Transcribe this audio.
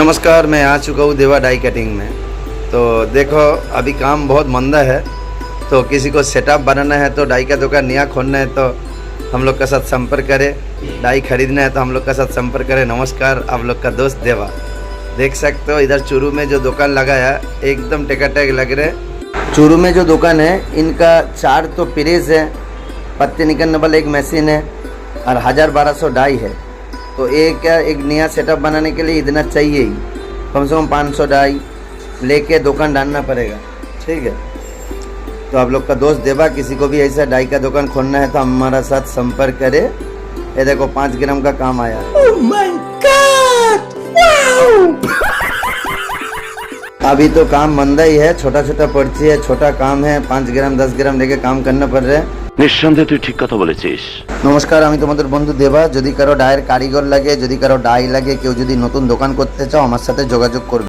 नमस्कार, मैं आ चुका हूँ देवा डाई कटिंग में। तो देखो अभी काम बहुत मंदा है, तो किसी को सेटअप बनाना है तो डाई का दुकान नया खोलना है तो हम लोग का साथ संपर्क करें। डाई खरीदना है तो हम लोग का साथ संपर्क करें। नमस्कार, आप लोग का दोस्त देवा। देख सकते हो इधर चूरू में जो दुकान लगाया एकदम टेकाटेक लग रहे। चूरू में जो दुकान है इनका 4 तो प्रेस है, पत्ते निकलने वाला एक मशीन है और 1000-1200 डाई है। तो एक नया सेटअप बनाने के लिए इतना चाहिए ही, कम से कम 500 डाई लेके दुकान डालना पड़ेगा। ठीक है, तो आप लोग का दोस्त देवा, किसी को भी ऐसा डाई का दुकान खोलना है तो हमारा साथ संपर्क करे। ये देखो 5 ग्राम का काम आया। Oh my God! Wow! अभी तो काम मंदा ही है, छोटा छोटा पर्ची है, छोटा काम है, 5 ग्राम 10 ग्राम लेके काम करना पड़ रहा है। নিঃসন্দেহে তুই ঠিক কথা বলেছিস। নমস্কার, আমি তোমাদের বন্ধু দেবা। যদি কারো ডায়ের কারিগর লাগে, যদি কারো ডাই লাগে, কেউ যদি নতুন দোকান করতে চাও আমার সাথে যোগাযোগ করবে।